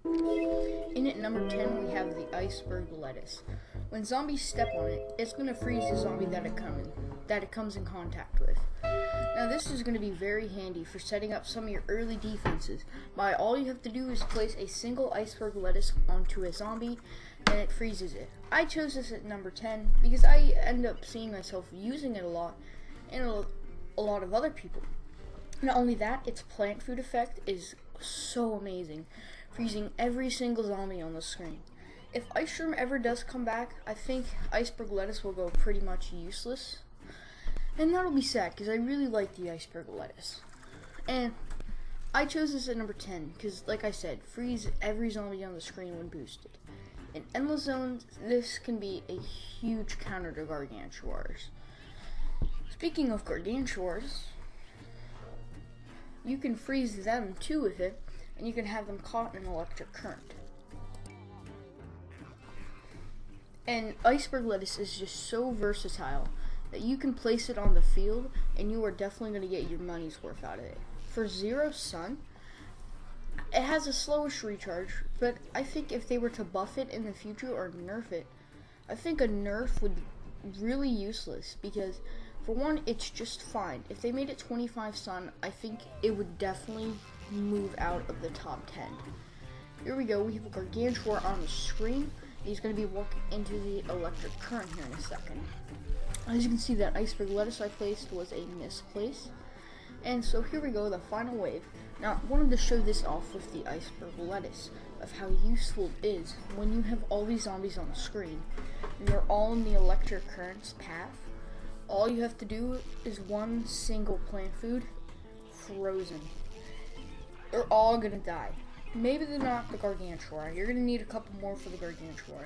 In at number 10, we have the Iceberg Lettuce. When zombies step on it, it's going to freeze the zombie that it comes in contact with. Now this is going to be very handy for setting up some of your early defenses. By all you have to do is place a single Iceberg Lettuce onto a zombie and it freezes it. I chose this at number 10 because I end up seeing myself using it a lot and a lot of other people. Not only that, its plant food effect is so amazing, freezing every single zombie on the screen. If Ice Shroom ever does come back, I think Iceberg Lettuce will go pretty much useless. And that'll be sad, because I really like the Iceberg Lettuce. And I chose this at number 10, because like I said, freeze every zombie on the screen when boosted. In Endless Zones, this can be a huge counter to Gargantuars. Speaking of Gargantuars, you can freeze them too with it, and you can have them caught in electric current. And Iceberg Lettuce is just so versatile that you can place it on the field and you are definitely going to get your money's worth out of it. For Zero Sun, it has a slowish recharge, but I think if they were to buff it in the future or nerf it, I think a nerf would be really useless because for one, it's just fine. If they made it 25 Sun, I think it would definitely move out of the top 10. Here we go, we have a Gargantuar on the screen. He's going to be walking into the electric current here in a second. As you can see, that Iceberg Lettuce I placed was a misplace. And so here we go, the final wave. Now, I wanted to show this off with the Iceberg Lettuce of how useful it is when you have all these zombies on the screen and they're all in the electric current's path. All you have to do is one single plant food, frozen. They're all going to die. Maybe they're not the Gargantuar. You're going to need a couple more for the Gargantuar.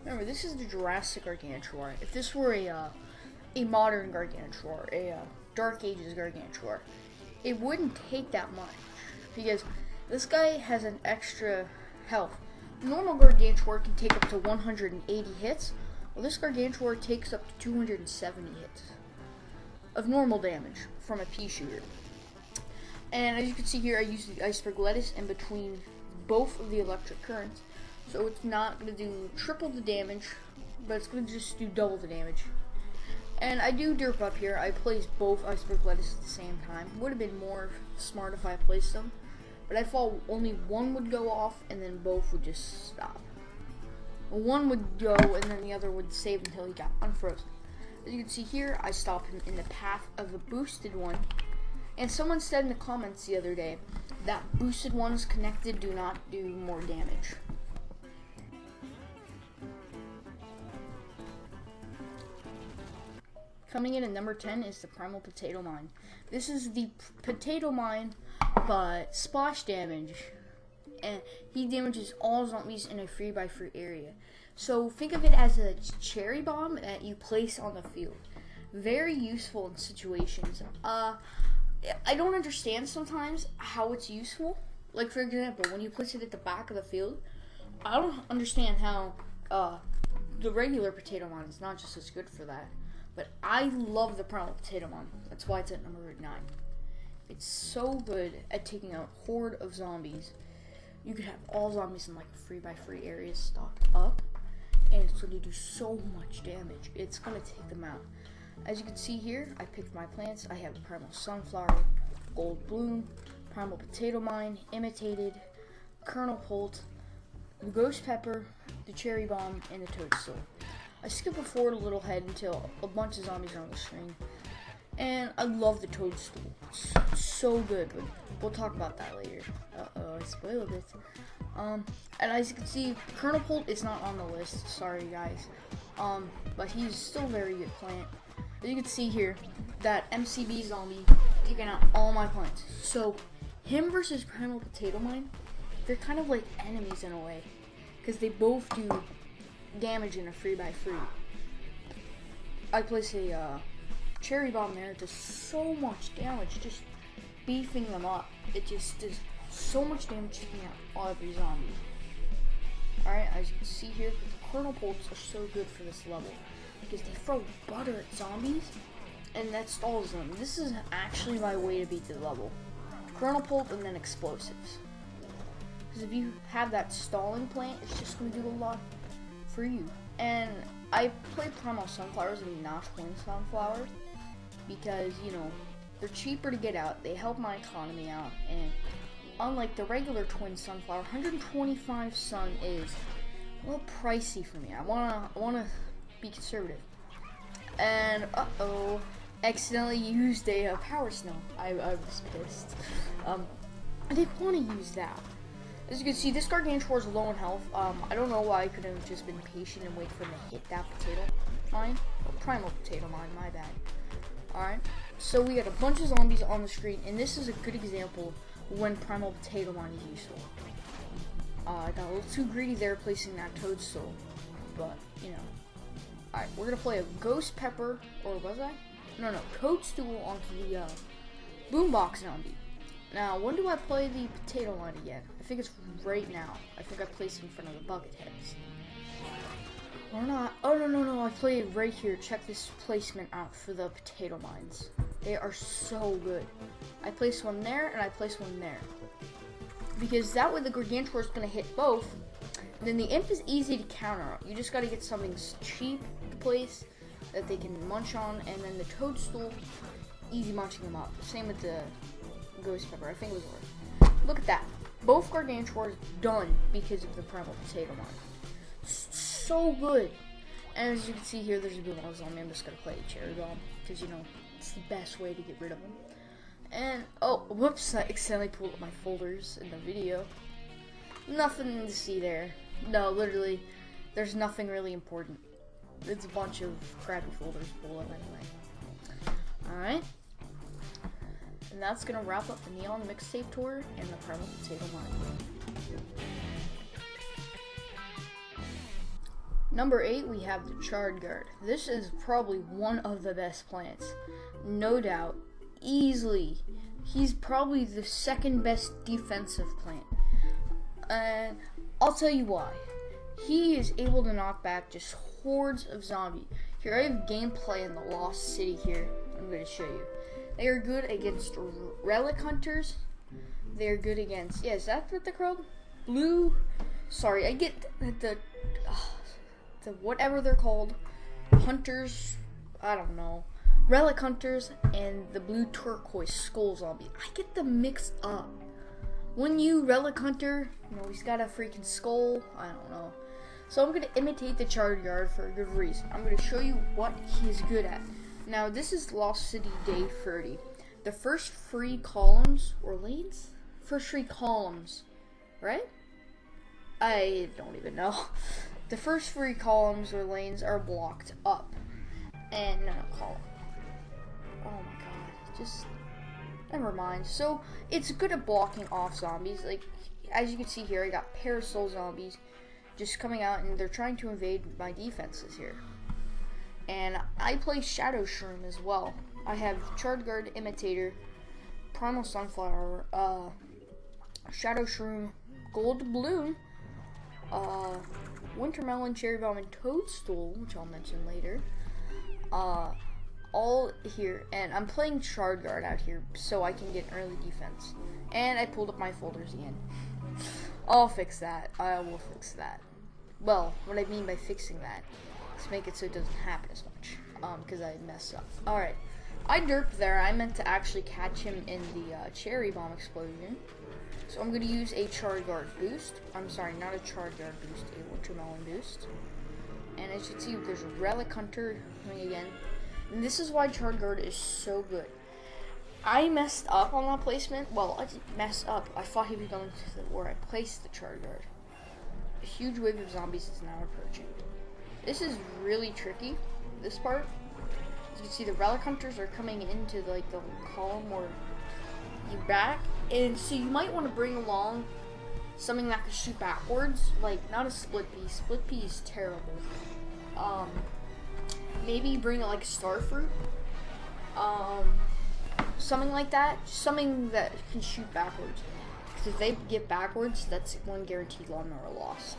Remember, this is the Jurassic Gargantuar. If this were a modern Gargantuar, a Dark Ages Gargantuar, it wouldn't take that much. Because this guy has an extra health. Normal Gargantuar can take up to 180 hits. Well, this Gargantuar takes up to 270 hits of normal damage from a pea shooter. And as you can see here, I used the Iceberg Lettuce in between both of the electric currents. So it's not going to do triple the damage, but it's going to just do double the damage. And I do derp up here. I placed both Iceberg Lettuce at the same time. Would have been more smart if I placed them. But I thought only one would go off and then both would just stop. One would go and then the other would save until he got unfrozen. As you can see here, I stopped him in the path of the boosted one. And someone said in the comments the other day that boosted ones connected do not do more damage. Coming in at number 10 is the Primal Potato Mine. This is the potato mine, but splash damage. And he damages all zombies in a 3x3 area. So think of it as a cherry bomb that you place on the field. Very useful in situations. I don't understand sometimes how it's useful. Like, for example, when you place it at the back of the field, I don't understand how the regular potato mine is not just as good for that. But I love the Primal Potato Mine. That's why it's at number 9. It's so good at taking out a horde of zombies. You could have all zombies in like a 3x3 area stocked up, and it's going to do so much damage. It's going to take them out. As you can see here, I picked my plants. I have the Primal Sunflower, Gold Bloom, Primal Potato Mine, Imitated, Kernel Pult, the Ghost Pepper, the Cherry Bomb, and the Toadstool. I skip forward a little head until a bunch of zombies are on the screen. And I love the Toadstool. It's so good, but we'll talk about that later. I spoiled it. And as you can see, Kernel Pult is not on the list. Sorry, guys. But he's still a very good plant. As you can see here, that MCB zombie taking out all my plants. So, him versus Primal Potato Mine, they're kind of like enemies in a way. Because they both do damage in a 3x3. I place a cherry bomb there. It does so much damage, just beefing them up. It just does so much damage taking out all every zombie. Alright, as you can see here, the Kernel Pults are so good for this level because they throw butter at zombies and that stalls them. This is actually my way to beat the level. Kernel Pult and then explosives. because if you have that stalling plant, it's just going to do a lot for you. And I play Primal Sunflowers and not Twin Sunflower because, you know, they're cheaper to get out, they help my economy out, and unlike the regular Twin Sunflower, 125 sun is a little pricey for me. I wanna be conservative. And accidentally used a Power Snow. I was pissed. I didn't want to use that. As you can see, this Gargantuar is low on health. I don't know why I couldn't have just been patient and wait for him to hit that potato mine. Or Primal Potato mine, my bad. Alright, so we got a bunch of zombies on the screen, and this is a good example when Primal Potato mine is useful. I got a little too greedy there placing that Toadstool, but, you know. Alright, we're gonna play a Ghost Pepper, or was I? No, Toadstool onto the Boombox zombie. Now, when do I play the potato line again? I think it's right now. I think I placed it in front of the bucket heads. Or not. Oh, no, I play it right here. Check this placement out for the potato mines. They are so good. I place one there, and I place one there. Because that way the Gargantuar is going to hit both. And then the Imp is easy to counter. You just got to get something cheap to place that they can munch on. And then the Toadstool, easy munching them up. Same with the Ghost Pepper. I think it was worth. Look at that. Both Gargantuars done because of the Primal Potato mine. So good. And as you can see here, there's a Boombox zombie. I'm just going to play a Cherry Bomb because, you know, it's the best way to get rid of them. And, oh, whoops, I accidentally pulled up my folders in the video. Nothing to see there. No, literally, there's nothing really important. It's a bunch of crappy folders pulled up anyway. Alright. And that's going to wrap up the Neon Mixtape Tour and the Primal Potato mine. Number 8, we have the Charizard Guard. This is probably one of the best plants. No doubt. Easily. He's probably the second best defensive plant. And I'll tell you why. He is able to knock back just hordes of zombies. Here, I have gameplay in the Lost City here. I'm going to show you. They are good against relic hunters. They are good against, yeah, is that what they're called? Blue, sorry, I get the whatever they're called, hunters, I don't know, relic hunters, and the blue turquoise skull zombie. I get them mixed up. When you relic hunter, you know, he's got a freaking skull, I don't know. So I'm going to imitate the Charizard Guard for a good reason. I'm going to show you what he's good at. Now, this is Lost City Day 30. The first 3 columns, or lanes? First 3 columns, right? I don't even know. The first 3 columns or lanes are blocked up. And, no, column. Oh my god, just, never mind. So, it's good at blocking off zombies. Like, as you can see here, I got Parasol zombies just coming out, and they're trying to invade my defenses here. And I play Shadow Shroom as well. I have Charizard Guard, Imitator, Primal Sunflower, Shadow Shroom, Gold Bloom, Winter Melon, Cherry Bomb, and Toadstool, which I'll mention later. All here, and I'm playing Charizard Guard out here so I can get early defense. And I pulled up my folders again. I'll fix that. I will fix that. Well, what I mean by fixing that is make it so it doesn't happen as much, because I messed up. Alright, I derped there. I meant to actually catch him in the Cherry Bomb explosion. So I'm going to use a Charizard Guard boost. I'm sorry, not a Charizard Guard boost, a Winter Melon boost. And as you can see, there's a Relic Hunter coming again. And this is why Charizard Guard is so good. I messed up on that placement. Well, I didn't mess up. I thought he was going to where I placed the Charizard Guard. A huge wave of zombies is now approaching. This is really tricky, this part. As you can see, the Relic Hunters are coming into like the column where you back. And so you might want to bring along something that can shoot backwards. Like, not a Split Pea. Split Pea is terrible. Maybe bring like a Starfruit. Something like that. Something that can shoot backwards. Because if they get backwards, that's one guaranteed lawnmower lost.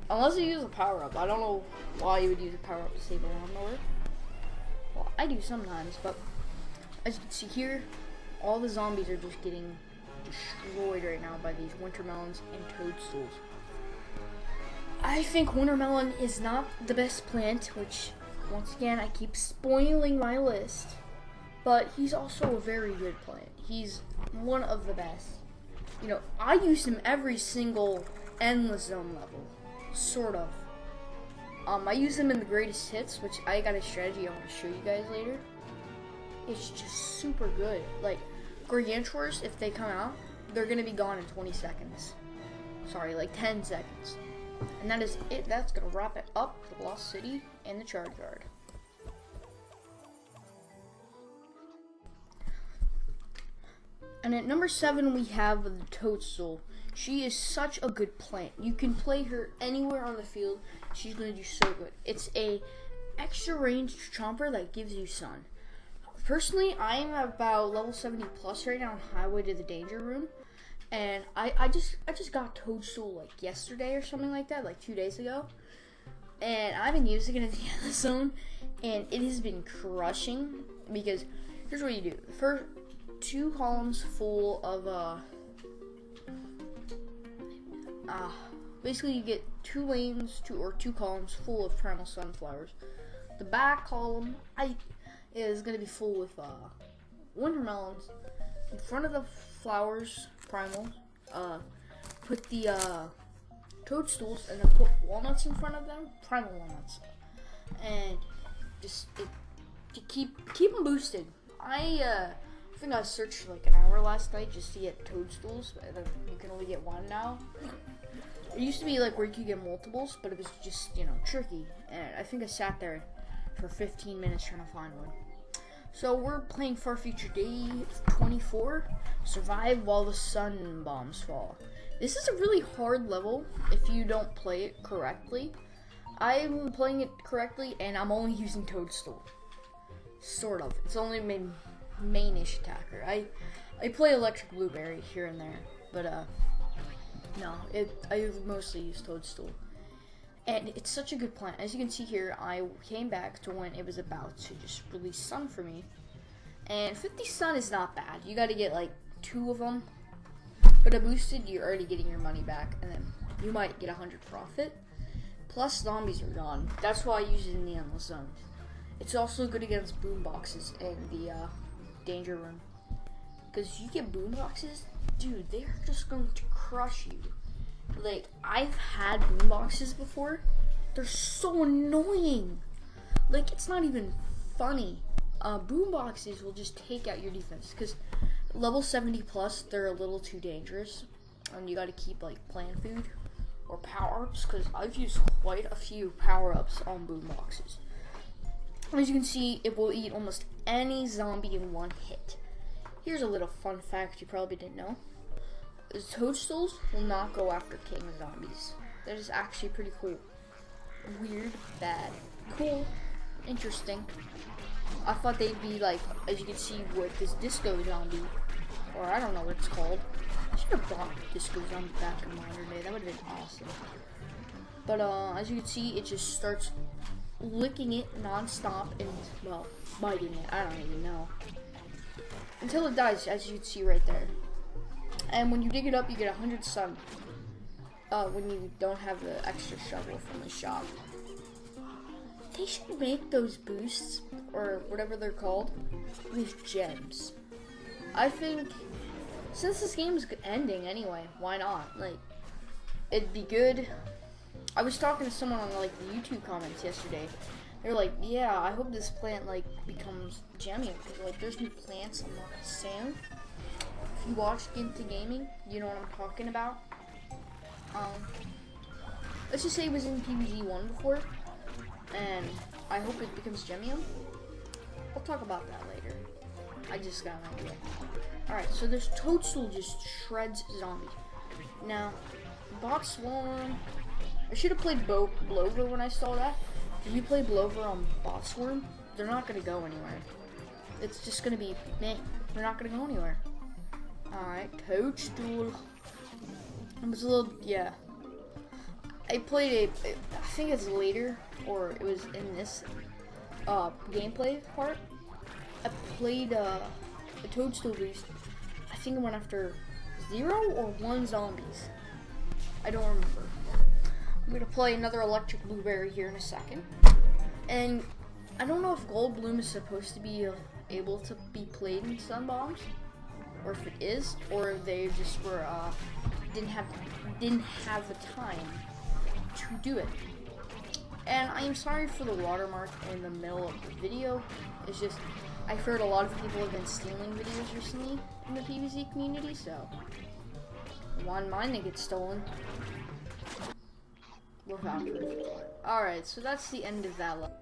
Unless you use a power-up. I don't know why you would use a power-up to save a lawnmower. Well, I do sometimes, but as you can see here, all the zombies are just getting destroyed right now by these winter melons and toadstools. I think winter melon is not the best plant, which once again I keep spoiling my list, but he's also a very good plant. He's one of the best. You know, I use him every single endless zone level, sort of. I use him in the greatest hits, which I got a strategy I want to show you guys later. It's just super good. Like, Gargantuars, if they come out, they're going to be gone in 20 seconds. Sorry, like 10 seconds. And that is it. That's going to wrap it up for the Lost City and the Charizard Guard. And at number 7, we have the Toadstool. She is such a good plant. You can play her anywhere on the field. She's going to do so good. It's a extra range chomper that gives you sun. Personally, I am about level 70 plus right now on Highway to the Danger Room. And I just got Toadstool like yesterday or something like that, like 2 days ago. And I've been using it in the end zone, and it has been crushing. Because here's what you do: the first 2 columns full of basically you get 2 lanes, 2 columns full of primal sunflowers. The back column is gonna be full with winter melons. In front of the flowers, primals, put the toadstools, and then put walnuts in front of them, primal walnuts, and just to keep them boosted. I think I searched for like an hour last night just to get toadstools, but then you can only get 1 now. It used to be like where you could get multiples, but it was just, you know, tricky. And I think I sat there for 15 minutes trying to find one. So we're playing Far Future Day 24, Survive While the Sun Bombs Fall. This is a really hard level if you don't play it correctly. I'm playing it correctly, and I'm only using Toadstool. Sort of. It's only my mainish attacker. I play Electric Blueberry here and there, but no, I mostly use Toadstool. And it's such a good plant. As you can see here, I came back to when it was about to just release sun for me. And 50 sun is not bad. You gotta get like 2 of them. But a boosted, you're already getting your money back. And then you might get 100 profit. Plus zombies are gone. That's why I use it in the endless zone. It's also good against boom boxes in the danger room. Because you get boom boxes, dude, they're just going to crush you. Like, I've had boom boxes before. They're so annoying. Like, it's not even funny. Boom boxes will just take out your defense. Because level 70 plus, they're a little too dangerous. And you gotta keep, like, plant food or power-ups. Because I've used quite a few power-ups on boom boxes. As you can see, it will eat almost any zombie in 1 hit. Here's a little fun fact you probably didn't know. The toadstools will not go after king zombies. That is actually pretty cool. Weird, bad, cool, interesting. I thought they'd be like, as you can see with this disco zombie, or I don't know what it's called. I should have bought disco zombie back in modern day. That would have been awesome. But as you can see, it just starts licking it non-stop and, well, biting it. I don't even know. Until it dies, as you can see right there. And when you dig it up, you get 100 sun. When you don't have the extra shovel from the shop. They should make those boosts, or whatever they're called, with gems. I think, since this game's ending anyway, why not? Like, it'd be good. I was talking to someone on, like, the YouTube comments yesterday. They're like, yeah, I hope this plant, like, becomes gemmy, because, like, there's new plants on the sand. If you watch Into Gaming, you know what I'm talking about. Let's just say it was in pvz2 before, and I hope it becomes gemmium. I'll talk about that later. I just got an idea. Alright, so this Toadstool just shreds zombies. Now, Bot Swarm, I should have played Blover when I saw that. If you play Blover on Bot Swarm, they're not going to go anywhere. It's just going to be, meh, they're not going to go anywhere. Alright, Toadstool. It was a little, yeah. I played I think it's later, or it was in this gameplay part. I played a Toadstool boost. I think it went after 0 or 1 zombies. I don't remember. I'm gonna play another electric blueberry here in a second. And I don't know if Gold Bloom is supposed to be able to be played in Sun Bombs, or if it is, or if they just were didn't have the time to do it. And I am sorry for the watermark in the middle of the video. It's just I've heard a lot of people have been stealing videos recently in the PvZ community, so I want mine to get stolen. Alright, so that's the end of that level.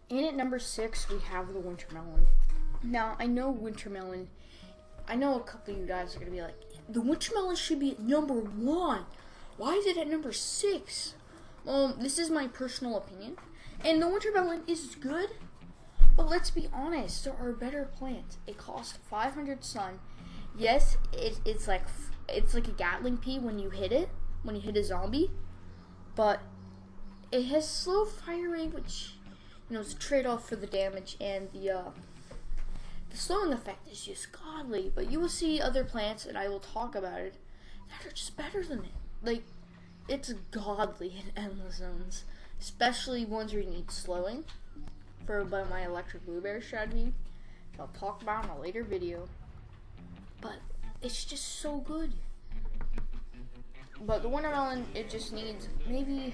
In at number 6, we have the Winter Melon. Now, I know Winter Melon, I know a couple of you guys are going to be like, the Winter Melon should be at number 1. Why is it at number 6? This is my personal opinion. And the Winter Melon is good, but let's be honest, there are better plants. It costs 500 sun. Yes, it's like a Gatling pea when you hit it, when you hit a zombie, but it has slow fire rate, which, you know, is a trade-off for the damage, and the slowing effect is just godly. But you will see other plants, and I will talk about it, that are just better than it. Like, it's godly in endless zones, especially ones where you need slowing for my electric blueberry strategy. I'll talk about in a later video, but it's just so good. But the Winter Melon, it just needs maybe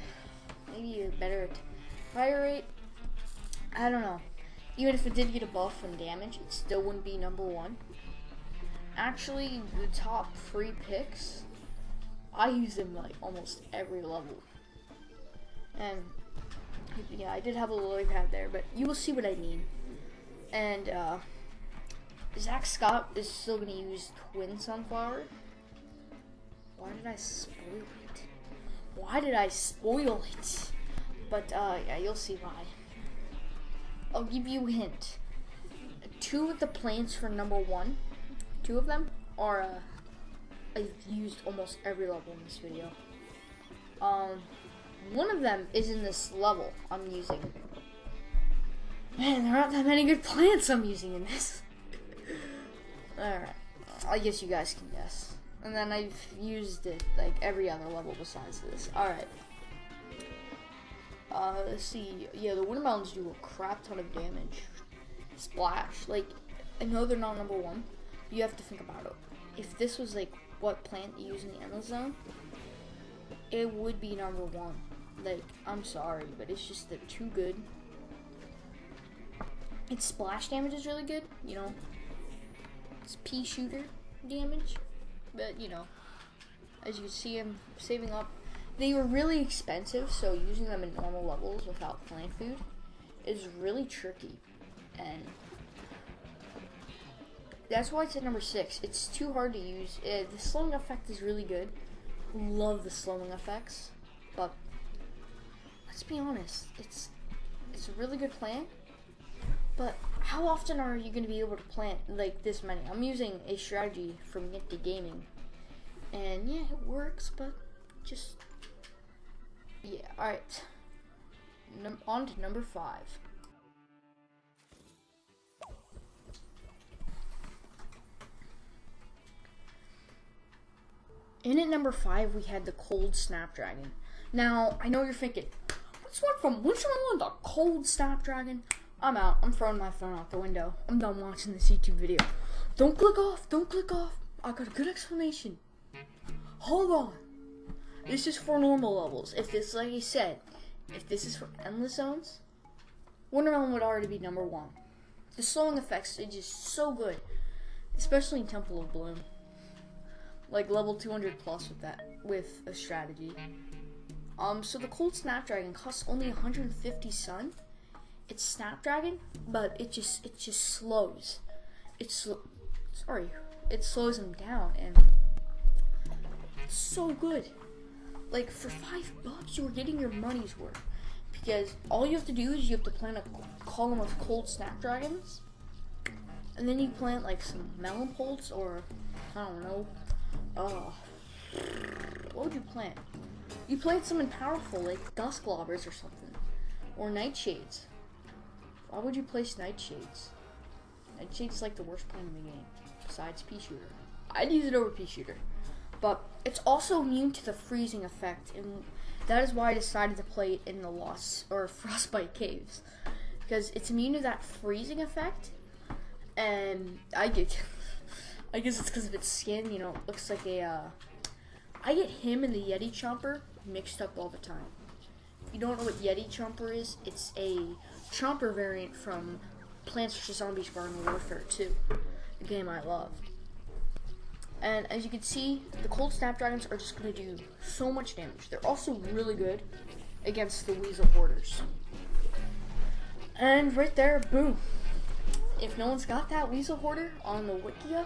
a better fire rate. I don't know. Even if it did get a buff and damage, it still wouldn't be number 1. Actually, the top 3 picks, I use them like almost every level. And yeah, I did have a lily pad there, but you will see what I mean. And Zach Scott is still going to use Twin Sunflower. Why did I spoil it? But yeah, you'll see why. I'll give you a hint. 2 of the plants for number 1, 2 of them are I've used almost every level in this video. One of them is in this level I'm using. Man, there aren't that many good plants I'm using in this. Alright, I guess you guys can guess. And then I've used it like every other level besides this. Alright. Let's see. Yeah, the Winter Melons do a crap ton of damage. Splash. Like, I know they're not number 1. You have to think about it. If this was like what plant you use in the Endless Zone, it would be number 1. Like, I'm sorry, but it's just they're too good. Its splash damage is really good, you know. It's pea shooter damage. But, you know, as you can see, I'm saving up. They were really expensive, so using them in normal levels without plant food is really tricky. And that's why it's at number 6. It's too hard to use. The slowing effect is really good. Love the slowing effects. But let's be honest, it's a really good plant. But how often are you going to be able to plant like this many? I'm using a strategy from Nifty Gaming, and yeah, it works, but just yeah. All right, on to number 5. In at number 5, we had the Cold Snapdragon. Now, I know you're thinking, what's one from Winter Melon, the Cold Snapdragon? I'm out. I'm throwing my phone out the window. I'm done watching this YouTube video. Don't click off. Don't click off. I got a good explanation. Hold on. This is for normal levels. If this, like I said, if this is for endless zones, Winter Melon would already be number 1. The slowing effects are just so good, especially in Temple of Bloom. Like level 200 plus with a strategy. So the Cold Snapdragon costs only 150 sun. It's Snapdragon, but it just slows. It slows them down, and it's so good. Like for $5, you are getting your money's worth, because all you have to do is you have to plant a column of Cold Snapdragons, and then you plant like some Melon Pults, or I don't know. What would you plant? You plant something powerful like Dusk Lobbers or something, or Nightshades. Why would you place Nightshades? Nightshade's like the worst plant in the game, besides Pea Shooter. I'd use it over pea shooter. But it's also immune to the freezing effect, and that is why I decided to play it in the Lost or Frostbite caves, because it's immune to that freezing effect. And I guess it's because of its skin. You know, it looks like a. I get him and the Yeti Chomper mixed up all the time. If you don't know what Yeti Chomper is, it's a Chomper variant from Plants vs. Zombies Garden Warfare 2, a game I love. And as you can see, the Cold Snapdragons are just going to do so much damage. They're also really good against the Weasel Hoarders. And right there, boom. If no one's got that Weasel Hoarder on the Wikia,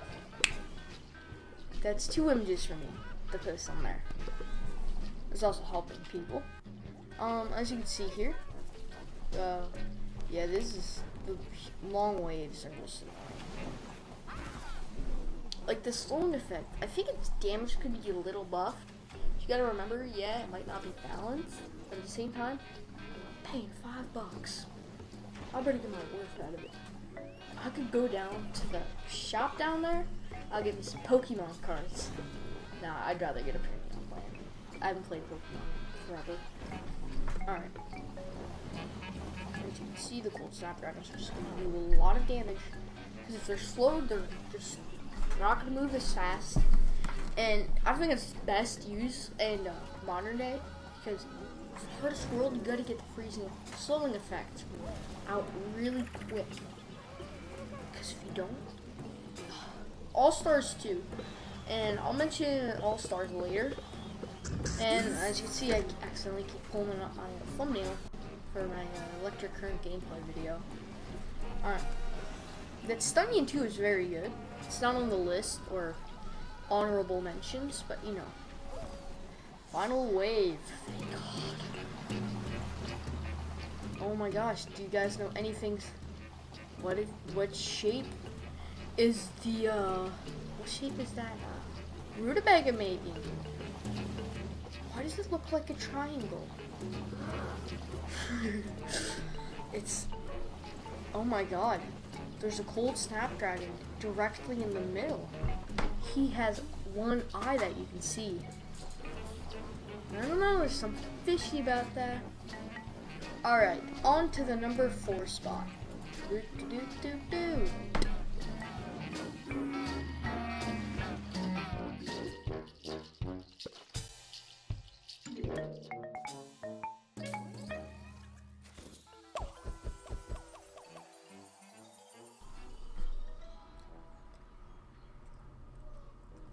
that's 2 images for me to post on there. It's also helping people. As you can see here, yeah, this is the long waves are just annoying. Like the slowing effect, I think its damage could be a little buffed. You gotta remember, yeah, it might not be balanced, but at the same time, I'm paying $5. I better get my worth out of it. I could go down to the shop down there. I'll get me some Pokemon cards. Nah, I'd rather get a premium plan. I haven't played Pokemon forever. Alright. As you can see, the Cold Snapdragons are just gonna do a lot of damage. Because if they're slowed, they're just not going to move as fast, and I think it's best used in modern day, because for the hardest world, you got to get the freezing slowing effect out really quick, because if you don't, All-Stars 2, and I'll mention All-Stars later, and as you can see, I accidentally keep pulling up my thumbnail for my electric current gameplay video. Alright, that Stunnion 2 is very good. It's not on the list or honorable mentions, but you know. Final wave. Thank God. Oh my gosh, do you guys know anything? What shape is the what shape is that rutabaga making? Why does it look like a triangle? It's, oh my god. There's a Cold Snapdragon directly in the middle. He has one eye that you can see. I don't know, there's something fishy about that. Alright, on to the number 4 spot.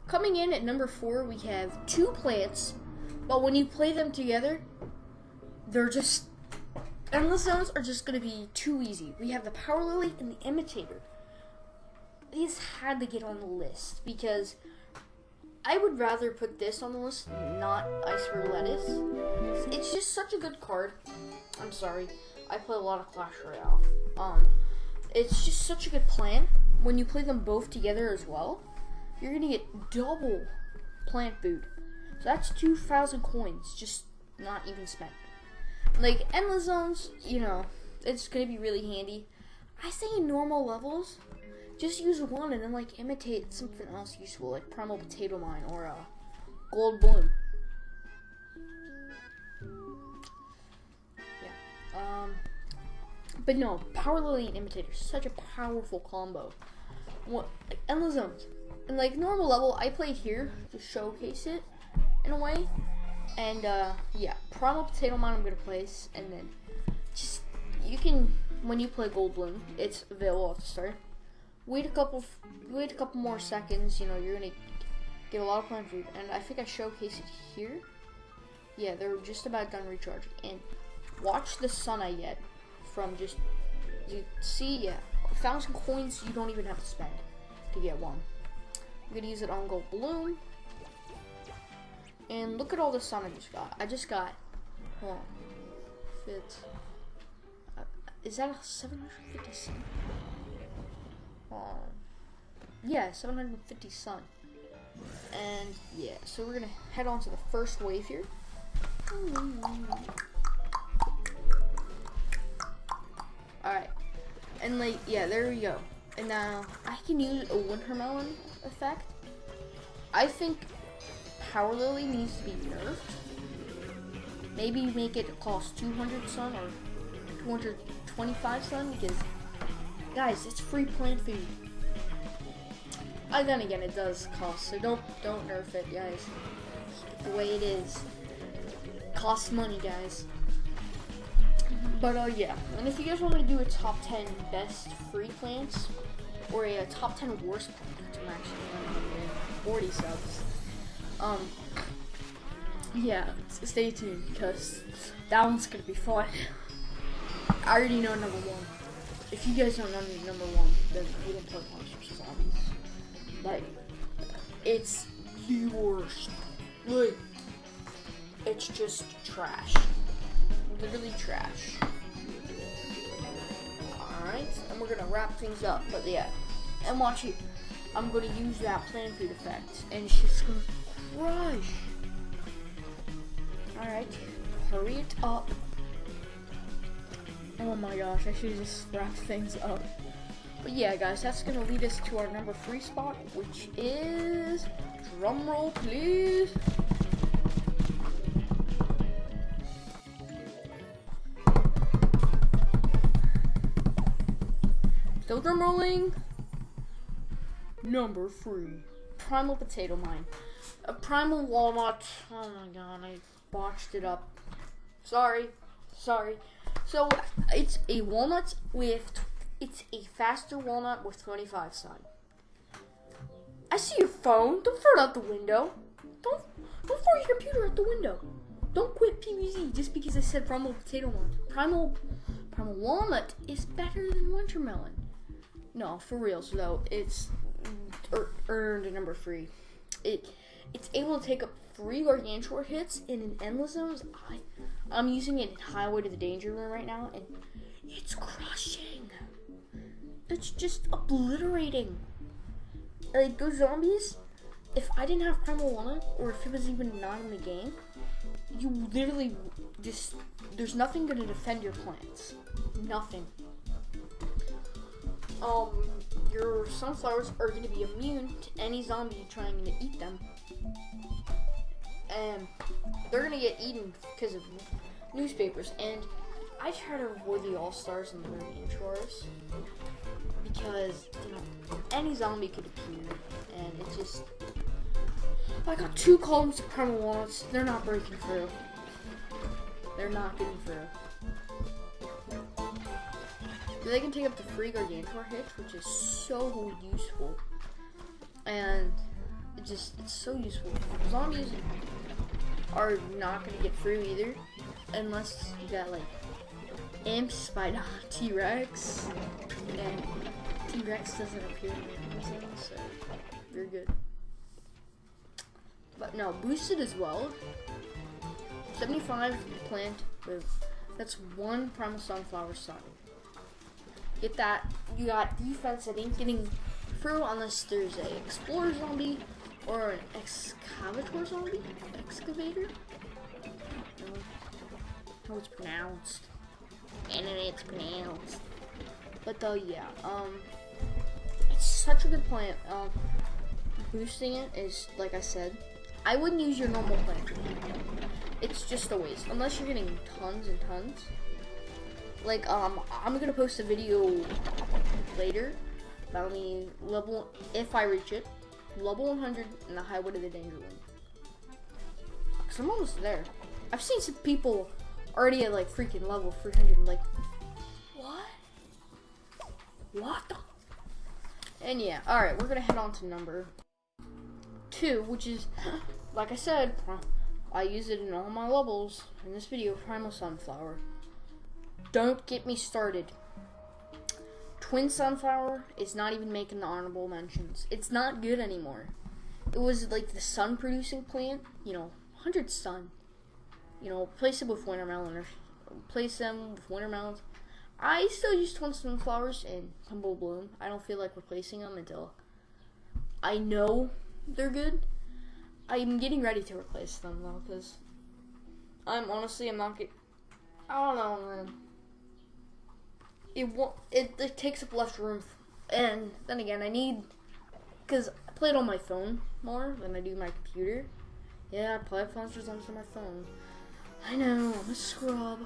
Coming in at number 4, we have 2 plants, but when you play them together, they're just, endless zones are just going to be too easy. We have the Power Lily and the Imitator. These had to get on the list, because I would rather put this on the list, not Iceberg Lettuce. It's just such a good card. I'm sorry, I play a lot of Clash Royale. It's just such a good plan. When you play them both together as well, you're gonna get double plant food. So that's 2,000 coins, just not even spent. Like, endless zones, you know, it's gonna be really handy. I say in normal levels, just use one and then, like, imitate something else useful, like Primal Potato Mine or Gold Bloom. Yeah. But no, Power Lily and Imitator, such a powerful combo. What, like, endless zones. And like normal level, I played here to showcase it in a way. And yeah, Primal Potato Mine I'm gonna place, and then just you can, when you play Gold Bloom, it's available at the start. Wait a couple more seconds. You know, you're gonna get a lot of plant food, and I think I showcased it here. Yeah, they're just about done recharging. And watch the sun I get from just, you see, yeah, 1,000 coins you don't even have to spend to get one. I'm gonna use it on Gold Bloom. And look at all the sun I just got. I just got, hold on, is that a 750 sun? Yeah, 750 sun. And yeah, so we're gonna head on to the first wave here. Alright, and like, yeah, there we go. And now I can use a winter melon effect I think Power Lily needs to be nerfed. Maybe make it cost 200 sun or 225 sun, because guys, it's free plant food. Then again, it does cost, so don't nerf it, guys. Keep it the way it is. It costs money, guys. But yeah, and if you guys want me to do a top 10 best free plants or a top 10 worst plants, which I'm actually 40 subs. Yeah, stay tuned, because that one's gonna be fun. I already know number one. If you guys don't know number one, then you didn't play Plants vs. Zombies. Like, it's the worst. Like, it's just trash. Literally trash. Alright, and we're gonna wrap things up, but yeah. And watch it. I'm gonna use that plant food effect, and it's just gonna crush. Alright, hurry it up. Oh my gosh, I should just wrap things up. But yeah, guys, that's gonna lead us to our number 3 spot, which is, drum roll please. Still drum rolling. Number 3, Primal Potato Mine. A Primal Walnut. Oh my god, I botched it up. Sorry. So it's a walnut with, it's a faster walnut with 25 sun. I see your phone. Don't throw it out the window. Don't throw your computer out the window. Don't quit PvZ just because I said Primal Potato Mine. Primal Walnut is better than Watermelon. No, for reals though, it's earned a number 3. It's able to take up 3 gargantuan hits in an endless zones. I'm using it in Highway to the Danger Room right now, and it's crushing. It's just obliterating. Like, those zombies, if I didn't have Primal Walnut, or if it was even not in the game, you literally just, there's nothing gonna defend your plants. Nothing. Your sunflowers are gonna be immune to any zombie trying to eat them. And they're gonna get eaten because of newspapers. And I try to avoid the all-stars and the gargantuars because, you know, any zombie could appear, and it's just, I got 2 columns of Primal Walnuts. They're not breaking through. They're not getting through. They can take up the free gargantuar hits, which is so useful. And it's so useful. Zombies are not gonna get through either, unless you got like imps by T-Rex, and T-Rex doesn't appear in the zone, so you're good. But no, boosted as well. 75 plant with, that's 1 Primal Sunflower Sun. Get that. You got defense that ain't getting through unless there's a explorer zombie or an excavator zombie. Excavator? No. How it's pronounced. And it's pronounced. But though, yeah. It's such a good plant. Boosting it is, like I said, I wouldn't use your normal plant. It's just a waste unless you're getting tons and tons. Like, I'm gonna post a video later about me level, if I reach it, level 100 in the Highway to the Danger Room. Cause I'm almost there. I've seen some people already at like freaking level 300 and like, what the? And yeah, alright, we're gonna head on to number 2, which is, like I said, I use it in all my levels in this video, Primal Sunflower. Don't get me started. Twin Sunflower is not even making the honorable mentions. It's not good anymore. It was like the sun producing plant, you know, 100 sun. You know, replace it with Watermelon or replace them with Watermelons. I still use Twin Sunflowers and Tumble Bloom. I don't feel like replacing them until I know they're good. I'm getting ready to replace them though, because I'm not I don't know, man. It takes up less room, and then again, I need, because play it on my phone more than I do my computer. Yeah, I play Monster Zombies on my phone. I know, I'm a scrub.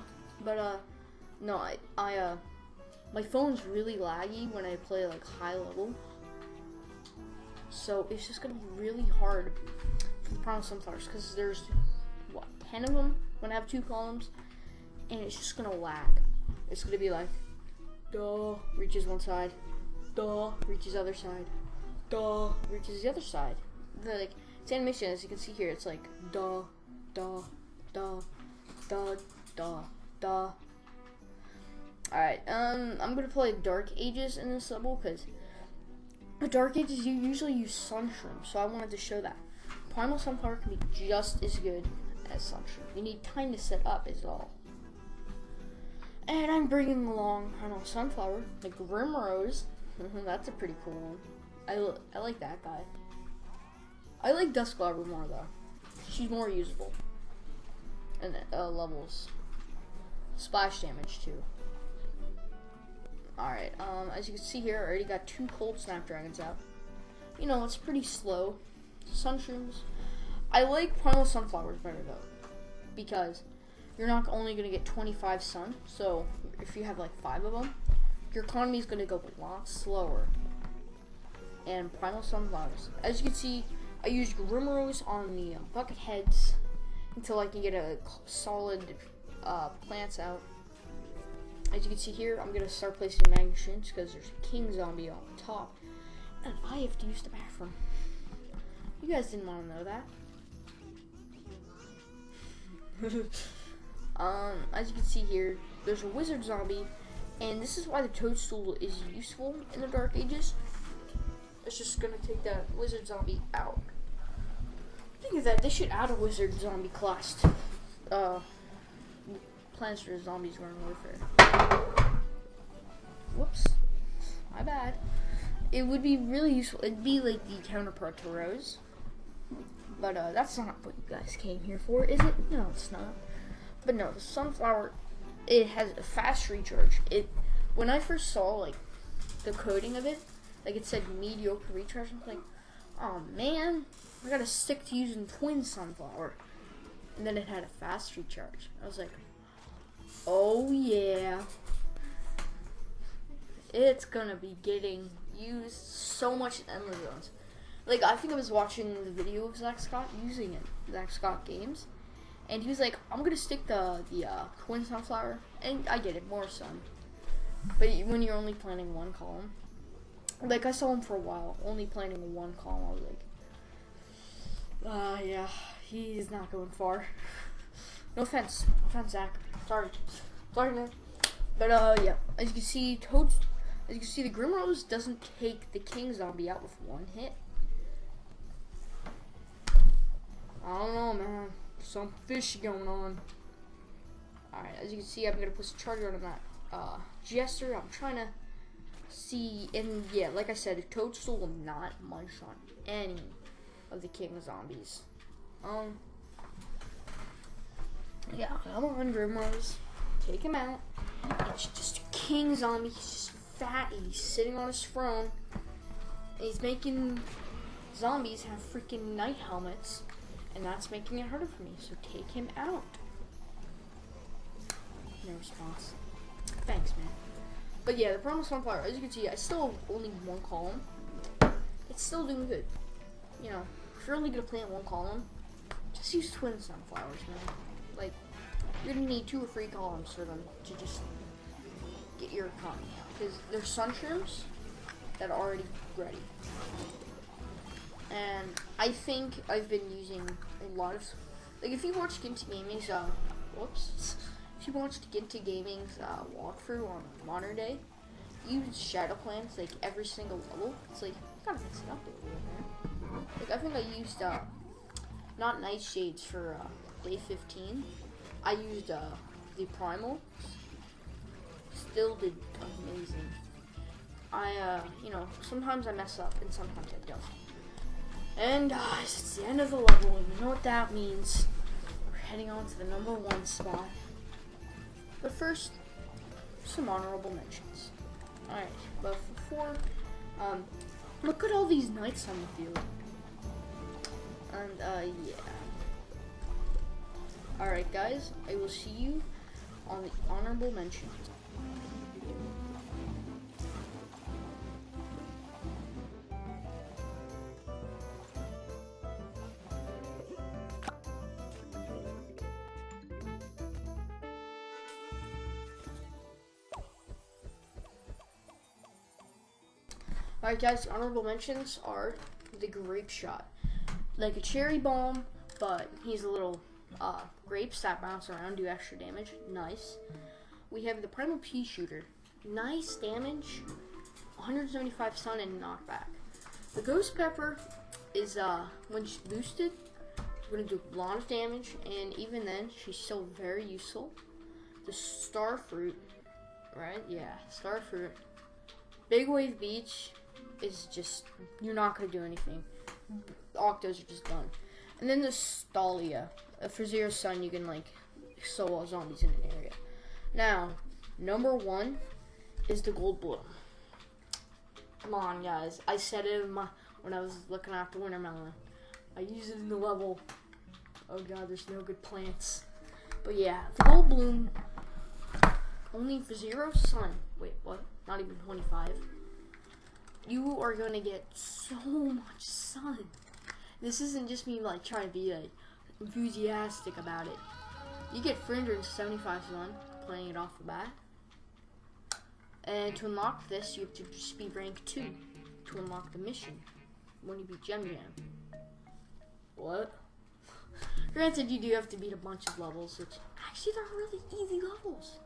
But, no, my phone's really laggy when I play, like, high level. So, it's just gonna be really hard for the Primal Sunflowers, because there's, what, 10 of them when I have 2 columns, and it's just gonna lag. It's gonna be like, duh, reaches one side, duh, reaches other side, duh, reaches the other side. Like, it's animation, as you can see here, it's like, duh, duh, duh, duh, duh, duh. Alright, I'm gonna play Dark Ages in this level, because with Dark Ages, you usually use Sunshroom, so I wanted to show that. Primal Sunflower can be just as good as Sunshroom. You need time to set up is all. And I'm bringing along Primal Sunflower, the Grimrose. That's a pretty cool one. I like that guy. I like Dusklarver more though. She's more usable. And levels. Splash damage too. Alright, as you can see here, I already got 2 Cold Snapdragons out. You know, it's pretty slow. Sunshrooms. I like Primal Sunflowers better though, because you're not only going to get 25 sun, so if you have like 5 of them, your economy is going to go a lot slower. And Primal Sunflowers. As you can see, I used Grimrose on the bucket heads until I can get a solid plants out. As you can see here, I'm going to start placing magazines because there's a king zombie on top. And I have to use the bathroom. You guys didn't want to know that. As you can see here, there's a wizard zombie, and this is why the Toadstool is useful in the Dark Ages. It's just gonna take that wizard zombie out. Think of that, they should add a wizard zombie class to Plants vs. Zombies Garden Warfare. Whoops, my bad. It would be really useful. It'd be like the counterpart to Rose. But that's not what you guys came here for, is it? No, it's not. But no, the Sunflower, it has a fast recharge. When I first saw like the coding of it, like it said mediocre recharge, I was like, oh man, I gotta stick to using Twin Sunflower. And then it had a fast recharge. I was like, oh yeah, it's gonna be getting used so much in Endless Zones. Like, I think I was watching the video of Zach Scott using it, Zach Scott Games, and he was like, I'm gonna stick the Twin Sunflower, and I get it, more sun. But when you're only planting 1 column, like I saw him for a while, only planting 1 column, I was like, yeah, he's not going far. No offense, Zach. Sorry, man. But yeah, as you can see, the Grimrose doesn't take the king zombie out with 1 hit. I don't know, man. Some fishy going on. Alright, as you can see, I'm going to put some Charizard on that Jester. I'm trying to see, and yeah, like I said, the Toadstool will not munch on any of the king zombies. Yeah, come on, Grimrose. Take him out. It's just a king zombie. He's just fat. He's sitting on his throne. And he's making zombies have freaking night helmets. And that's making it harder for me. So take him out. No response. Thanks, man. But yeah, the Primal Sunflower, as you can see, I still have only 1 column. It's still doing good. You know, if you're only going to plant 1 column, just use Twin Sunflowers, man. Like, you're going to need 2 or 3 columns for them to just get your economy out. Because there's Sunshrooms that are already ready. And I think I've been using a lot of, like, if you watched Ginty Gaming's, if you watched Ginty Gaming's walkthrough on Modern Day, use Shadow Plants, like, every single level. It's like, you gotta mix it up a little bit, man. Like, I think I used, not Nightshades for, day 15. I used, the Primal. Still did amazing. You know, sometimes I mess up and sometimes I don't. And guys, it's the end of the level, and you know what that means. We're heading on to the #1 spot. But first, some honorable mentions. Alright, but before, Look at all these knights on the field. And, yeah. Alright, guys. I will see you on the honorable mentions. Alright guys, honorable mentions are the grape shot. Like a cherry bomb, but he's a little grapes that bounce around, do extra damage. Nice. We have the Primal Pea shooter. Nice damage, 175 stun and knockback. The Ghost Pepper is, when she's boosted, she's going to do a lot of damage, and even then, she's still very useful. The Star Fruit, right? Yeah, Star Fruit. Big Wave Beach is just, you're not going to do anything. Octos are just done. And then the Stalia. For 0 stun, you can, like, solo zombies in an area. Now, number 1 is the Gold Bloom. Come on, guys. I said it when I was looking after Winter Melon. I use it in the level. Oh, God, there's no good plants. But, yeah, the Gold Bloom, only for 0 sun. Wait, what? Not even 25. You are going to get so much sun. This isn't just me, like, trying to be, like, enthusiastic about it. You get 375 sun, playing it off the bat. And to unlock this, you have to just be rank 2 to unlock the mission when you beat Gem Jam. What? Granted, you do have to beat a bunch of levels, which actually they're really easy levels.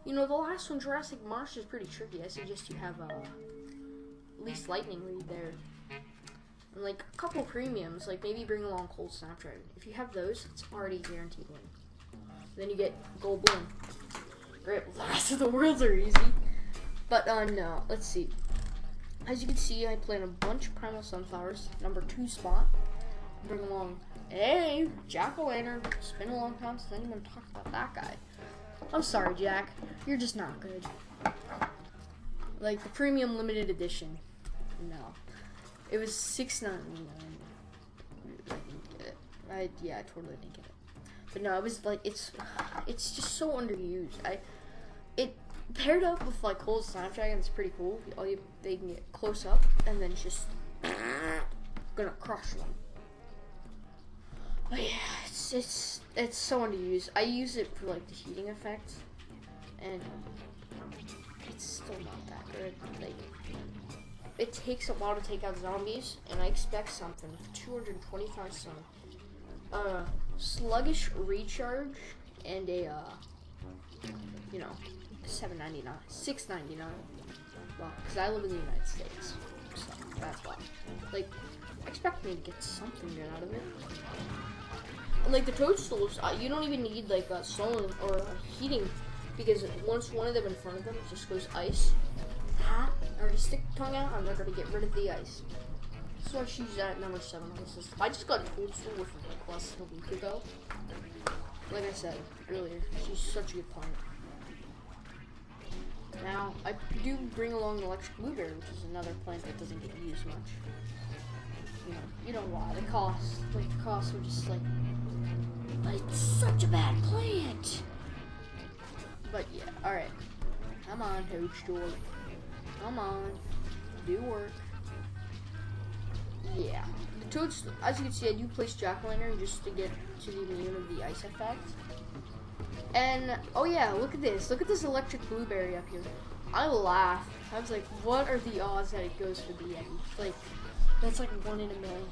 You know, the last one, Jurassic Marsh, is pretty tricky. I suggest you have at least Lightning Reed there. And like a couple premiums, like maybe bring along Cold Snapdragon. If you have those, it's already guaranteed win. Then you get Gold Bloom. Great, well, the rest of the worlds are easy. But no, let's see. As you can see, I played a bunch of Primal Sunflowers, number 2 spot. Bring along, hey, Jack-o'-lantern. It's been a long time since anyone talked about that guy. I'm sorry, Jack. You're just not good. Like the premium limited edition. No. It was $6.99. I didn't get it. Yeah, I totally didn't get it. But no, it was like it's just so underused. It paired up with like Cold Snapdragon. It's pretty cool. They can get close up and then just gonna crush them. But yeah, it's so underused. I use it for like the heating effect, and it's still not that good. Like, it takes a while to take out zombies, and I expect something. 225 sun. Sluggish recharge, and a, you know, $7.99, $6.99. Well, because I live in the United States, so that's why. Like, expect me to get something good out of it. And like the Toadstools, you don't even need like a stolen or a heating, because once one of them in front of them just goes ice, or just stick the tongue out, and they're gonna get rid of the ice. So I choose that at number 7 on the system. I just got a Toadstool with like less than a week ago. Like I said earlier, she's such a good plant. Now I do bring along Electric Blueberry, which is another plant that doesn't get used much. You know why? The costs are just like such a bad plant. But yeah, alright. Come on, Toadstool. Come on. Do work. Yeah. The Toadstool, as you can see, I do place Jack-o'-lantern just to get to the immune of the ice effect. And, oh yeah, look at this. Look at this Electric Blueberry up here. I laughed. I was like, what are the odds that it goes for the Yeti? Like, that's like 1 in a million.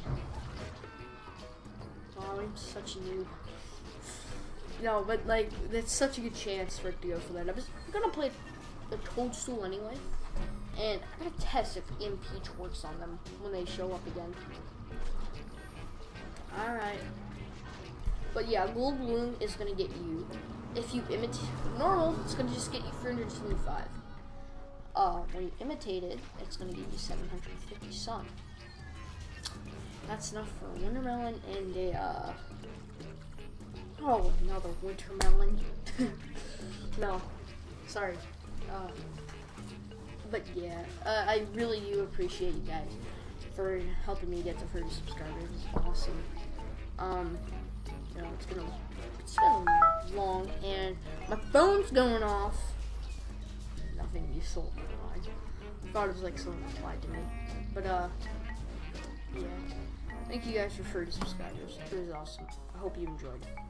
Oh, I'm such a noob. No, but like, that's such a good chance for it to go for that. I'm gonna play the Toadstool anyway, and I'm gonna test if Impeach works on them when they show up again. Alright. But yeah, Gold Bloom is gonna get you, if you imitate normal, it's gonna just get you 375. When you imitate it, it's gonna get you 750 sun. That's enough for a Winter Melon and a, oh, another Winter Melon. No, sorry. But yeah, I really do appreciate you guys for helping me get to 30 subscribers. It's awesome. You know, it's been long, and my phone's going off. Nothing useful. I thought it was like someone replied to me. But yeah. Thank you guys for 30 subscribers. It was awesome. I hope you enjoyed it.